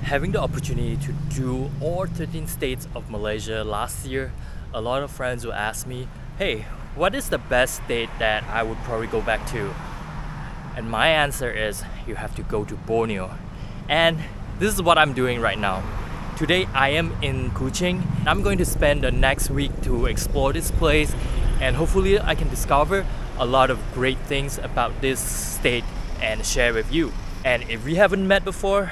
Having the opportunity to do all 13 states of Malaysia last year, a lot of friends will ask me, hey, what is the best state that I would probably go back to? And my answer is, you have to go to Borneo. And this is what I'm doing right now. Today I am in Kuching. I'm going to spend the next week to explore this place, and hopefully I can discover a lot of great things about this state and share with you. And if we haven't met before,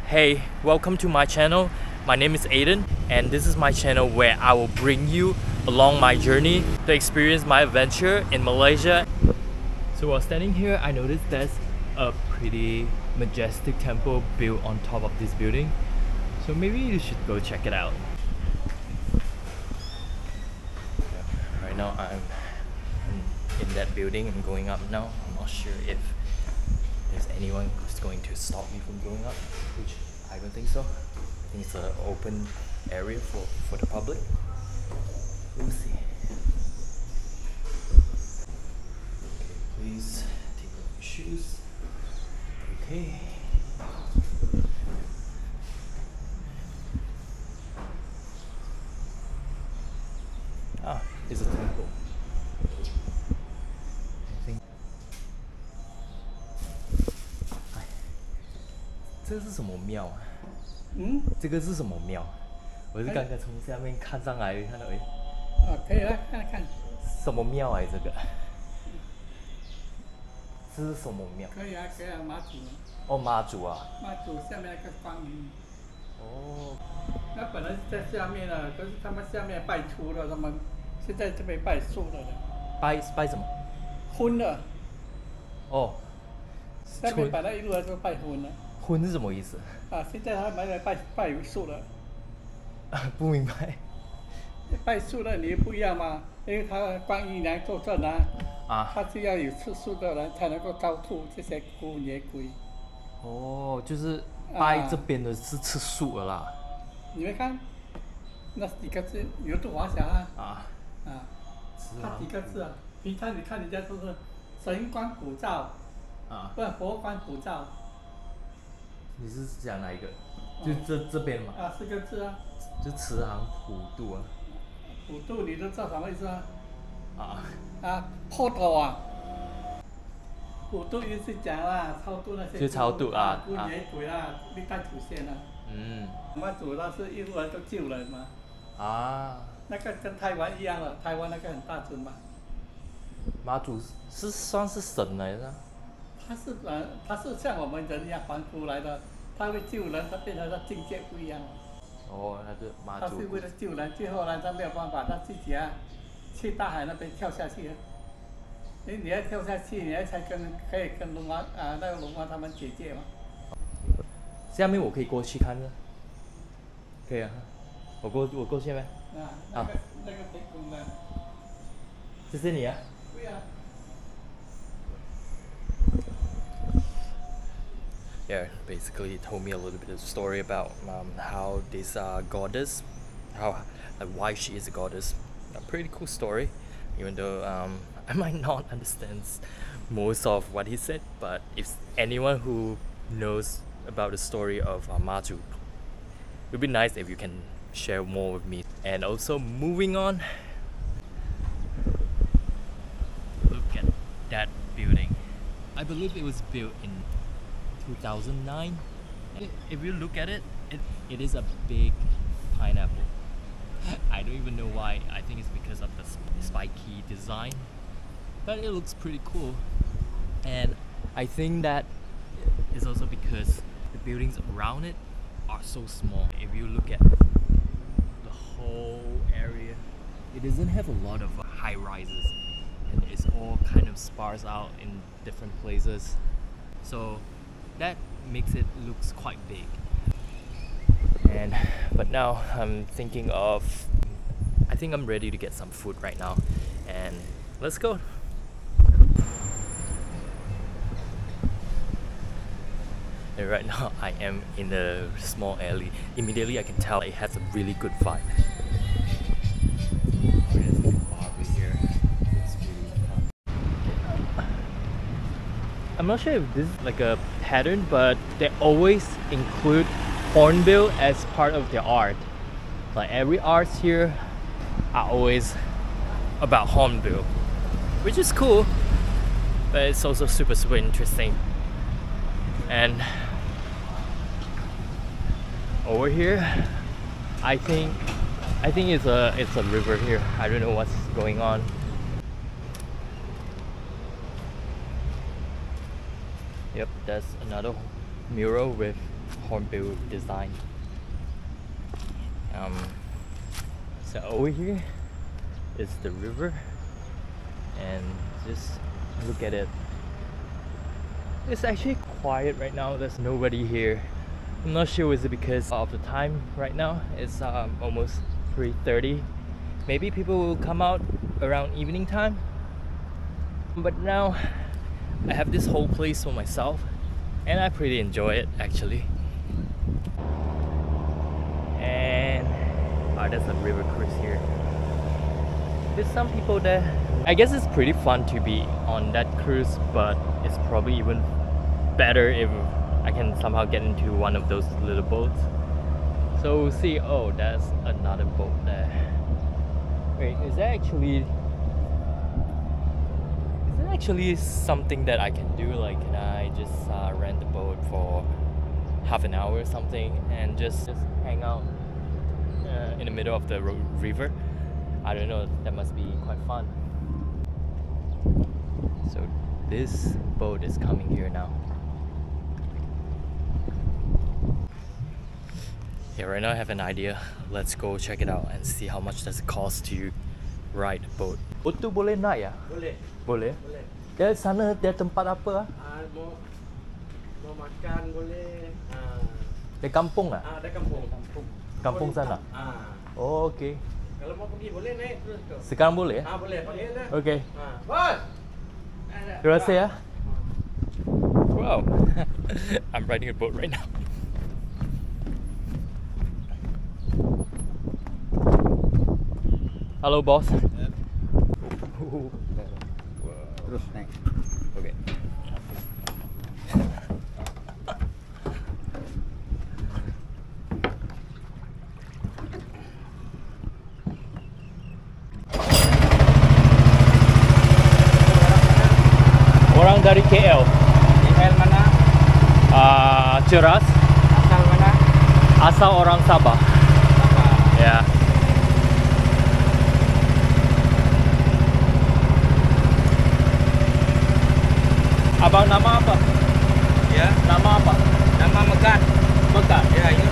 hey, welcome to my channel. My name is Aiden, and this is my channel where I will bring you along my journey to experience my adventure in Malaysia. So while standing here, I noticed there's a pretty majestic temple built on top of this building. So maybe you should go check it out. Right now I'm in that building. I'm going up now. I'm not sure if there's anyone who's going to stop me from going up, which I don't think so. I think it's an open area for the public. We'll see. Okay, please take off your shoes. Okay. Ah, it's a temple. I think. 这是什么庙啊？这个是什么庙？我是刚刚从下面看上来，看到诶。可以来看看。什么庙哎？这个？这是什么庙？可以啊，可以啊，妈祖。哦，妈祖啊。妈祖下面那个观音。哦。那本来是在下面的，可是他们下面拜粗了，他们现在这边拜素了。拜什么？荤的。哦。下面本来一路来都拜荤的。荤是什么意思？啊，现在他们来拜素了。不明白。拜素的你不一样嘛，因为他观音娘坐镇啊，他是要有吃素的人才能够超度这些孤野鬼。哦，就是拜这边的是吃素的啦。你们看，那几个字有多华侨啊？他几个字啊？平常你看人家都是神官普照，不是佛官普照。你是讲哪一个？就这边嘛。4个字啊。就慈航普渡啊。普渡你都知道什么意思啊？破头啊。普渡意思讲啦，超度那些。就超度啊。孤野鬼啊，历代祖先啊。妈祖他是一路人都救人嘛。那个跟台湾一样了，台湾那个很大尊嘛。妈祖是算是神来的。他是像我们人一样凡夫来的，他会救人，他变成他境界不一样了。哦，他是妈祖。他是为了救人，最后呢，他没有办法，他自己去大海那边跳下去。你要跳下去，你才可以跟龙王那个龙王他们结界嘛。下面我可以过去看的。可以啊，我过去呗。那个天空呢？谢谢你啊。对啊。Yeah, basically he told me a little bit of story about how this goddess, why she is a goddess. A pretty cool story, even though I might not understand most of what he said. But if anyone who knows about the story of Mazhu, it would be nice if you can share more with me. And also moving on, look at that building. I believe it was built in 2009. If you look at it, it is a big pineapple. I don't even know why. I think it's because of the spiky design, but it looks pretty cool. And I think that is also because the buildings around it are so small. If you look at the whole area, it doesn't have a lot of high rises, and it's all kind of sparse out in different places. So that makes it looks quite big. But now I'm thinking of, I think I'm ready to get some food right now, and let's go. And right now I am in a small alley. Immediately I can tell it has a really good vibe. There's a bar over here. It's really fun. I'm not sure if this is like a pattern, but they always include hornbill as part of their art. Like every arts here are always about hornbill, which is cool, but it's also super interesting. And over here, I think it's a river here. I don't know what's going on. Yep, that's another mural with hornbill design. So over here is the river, and just look at it. It's actually quiet right now. There's nobody here. I'm not sure, is it because of the time right now? It's almost 3:30. Maybe people will come out around evening time. But now I have this whole place for myself, and I pretty enjoy it actually. And there's a river cruise here. There's some people there. I guess it's pretty fun to be on that cruise, but it's probably even better if I can somehow get into one of those little boats. So we'll see. Oh, there's another boat there. Wait, is that actually something that I can do? Like, can I just rent the boat for half an hour or something and just hang out in the middle of the river? I don't know, that must be quite fun. So this boat is coming here now. Yeah, right now I have an idea. Let's go check it out and see how much does it cost to ride a boat. Boat tu boleh naik ya? Boleh. Boleh? Boleh. Dia sana dia tempat apa? Mau makan boleh. Dia kampung ah? Ada kampung. Kampung sana? Oh, okay. Kalau mau pergi boleh naik terus ke. Sekarang boleh? Boleh, panggil dah. Okay. Bos. Terima kasih ya. Wow. I'm riding a boat right now. Halo bos. Terus naik. Okay. Orang dari KL. KL mana? Ceras. Asal mana? Asal orang Sabah. Ya. Abang nama apa? Ya. Nama apa? Nama Megat. Megat. Ya, ya.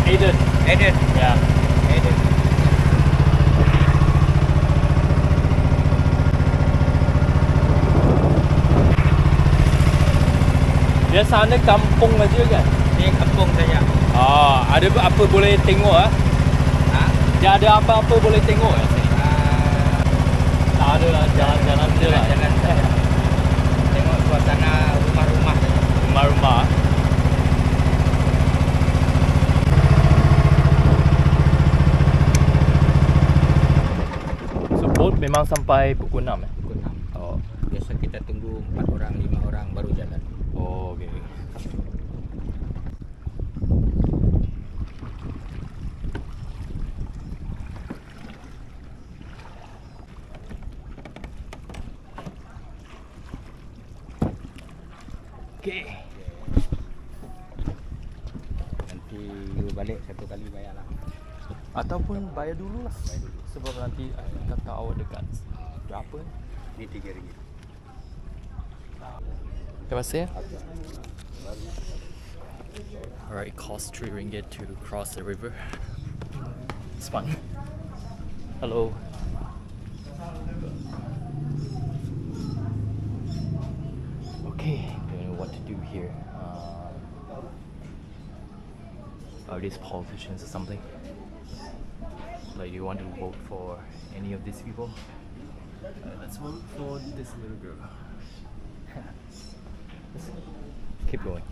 Aiden. Aiden. Ya. Aiden. Dia sana kampung aja kan? Ini kampung saja. Ada apa boleh tengok ah? Dia ada apa-apa boleh tengok ya? Tak ada lah, jalan-jalan je lah. Jalan saja. Tengok suasana rumah-rumah saja. Rumah-rumah. So boat memang sampai pukul 6 eh? Pukul 6. Oh. Biasa kita tunggu 4 orang, 5 orang baru jalan. Oh, okay. Okay. Nanti you balik satu kali bayar lah. Ataupun bayar dulu lah. Sebab nanti kita tahu dekat berapa. Ini RM3. Terima kasih. Alright, it costs 3 ringgit to cross the river. It's fun. Hello. Okay, don't know what to do here. Are these politicians or something? Like, do you want to vote for any of these people? Let's vote for this little girl. Let's keep going.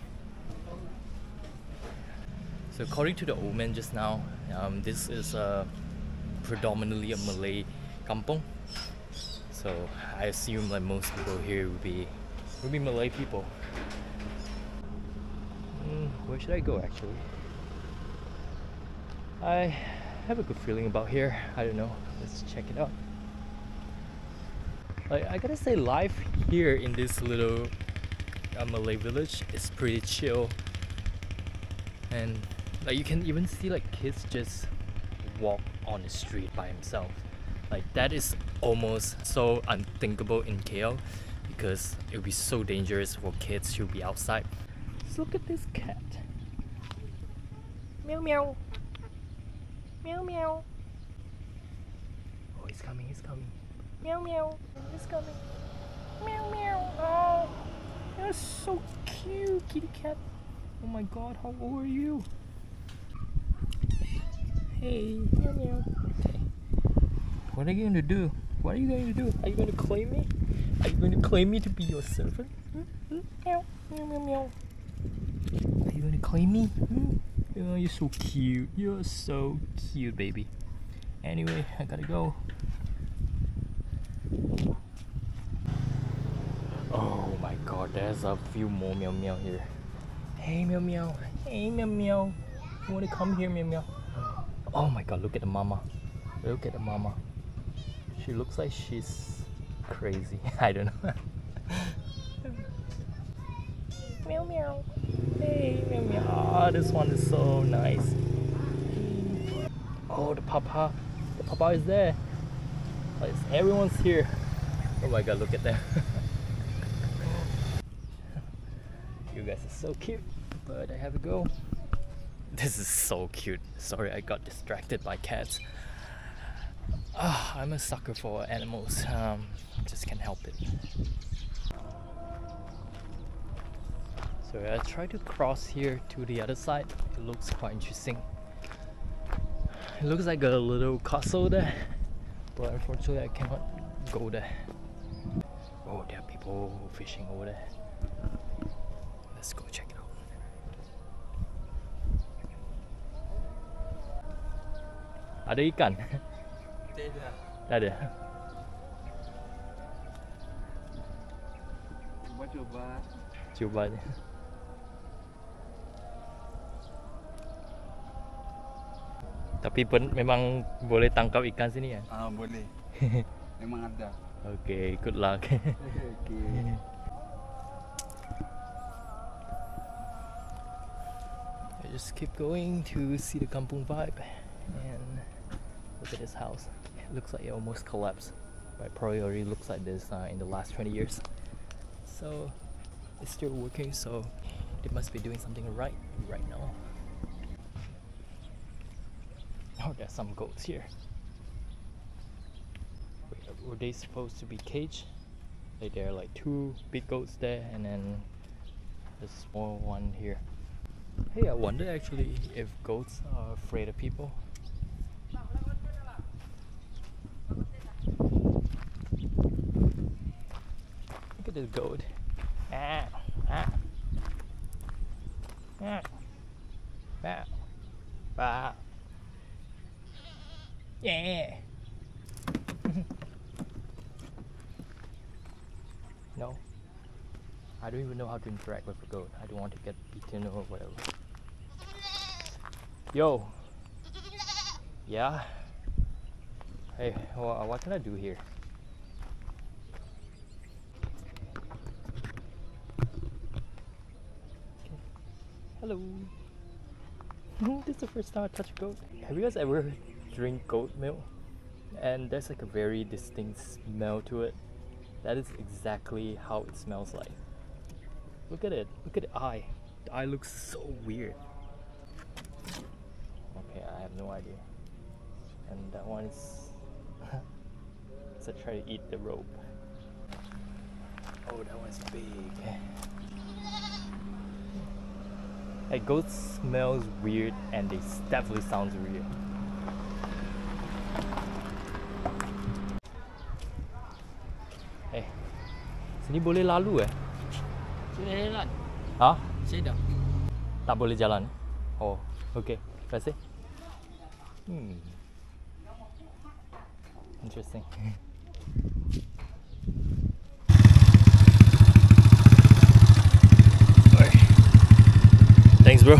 So according to the old man just now, this is predominantly a Malay Kampung. So I assume like most people here would be Malay people. Where should I go actually? I have a good feeling about here. I don't know. Let's check it out. Like, I gotta say, life here in this little Malay village is pretty chill. And like, you can even see like kids just walk on the street by themselves. Like, that is almost so unthinkable in KL because it would be so dangerous for kids to be outside. Just look at this cat. Meow meow. Meow meow. Oh, he's coming, he's coming. Meow meow. He's coming. Meow meow. Oh, you're so cute, kitty cat. Oh my god, how old are you? Hey, meow meow. Okay. What are you going to do? What are you going to do? Are you going to claim me? Are you going to claim me to be your servant? Meow, meow, meow, meow. Are you going to claim me? Oh, you're so cute. You're so cute, baby. Anyway, I gotta go. Oh my god, there's a few more meow meow here. Hey meow meow. Hey meow meow. You want to come here, meow meow? Oh my god, look at the mama. Look at the mama. She looks like she's crazy. I don't know. Meow meow. Hey meow meow. Oh, this one is so nice. Oh, the papa. The papa is there. Like, everyone's here. Oh my god, look at them. You guys are so cute. But I have to go. This is so cute. Sorry, I got distracted by cats. I'm a sucker for animals. Just can't help it. So I try to cross here to the other side. It looks quite interesting. It looks like a little castle there, but unfortunately I cannot go there. Oh, there are people fishing over there. Let's go check it out. Ada ikan? Tidak. Tak ada. Cuba je. Tapi memang boleh tangkap ikan sini ya? Boleh. Memang ada. Okay, good luck. Okay. I just keep going to see the kampung vibe and look at this house. It looks like it almost collapsed, but it probably already looks like this in the last 20 years. So it's still working, so they must be doing something right now. Oh, there's some goats here. Wait, were they supposed to be caged? Like, there are like 2 big goats there and then a small one here. Hey, I wonder actually if goats are afraid of people. Look at this goat. Ah, ah. Ah. Ah. Ah. Yeah. No. I don't even know how to interact with a goat. I don't want to get beaten or whatever. Yo. Yeah. Hey, what can I do here? Okay. Hello. This is the first time I touch a goat. Have you guys ever drink goat milk? And there's like a very distinct smell to it. That is exactly how it smells like. Look at it. Look at the eye. The eye looks so weird. Okay, I have no idea. And that one is... so try to eat the rope. Oh, that one's big. Like, goat smells weird and they definitely sounds weird. Eh, sini boleh lalu eh? Boleh jalan. Ha? Saya dah. Tak boleh jalan? Oh, okay. Terima kasih. Interesting. Thanks, bro.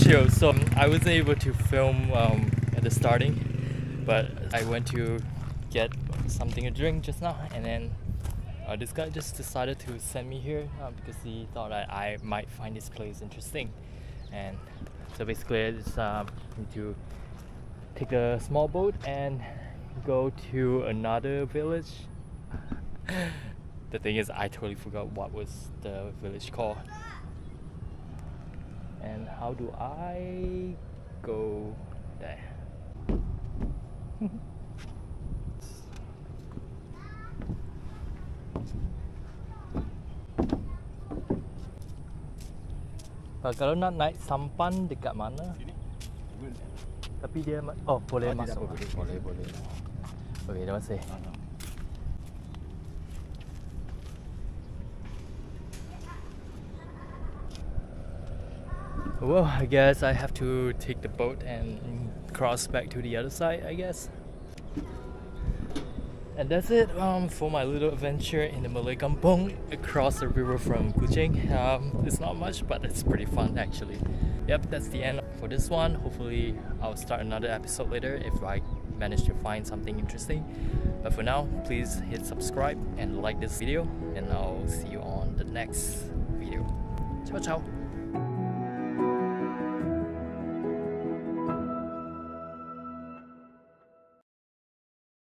chill. So I wasn't able to film at the starting, but I went to get something to drink just now, and then this guy just decided to send me here because he thought that I might find this place interesting. And so basically I just need to take a small boat and go to another village. The thing is, I totally forgot what was the village called. And how do I go there? Kalau nak naik sampan dekat mana? Tapi dia boleh masuk. Boleh. Okay, terima kasih. Well, I guess I have to take the boat and cross back to the other side, I guess. And that's it for my little adventure in the Malay Kampung across the river from Kuching. It's not much, but it's pretty fun actually. Yep, that's the end for this one. Hopefully I'll start another episode later if I manage to find something interesting. But for now, please hit subscribe and like this video, and I'll see you on the next video. Ciao ciao!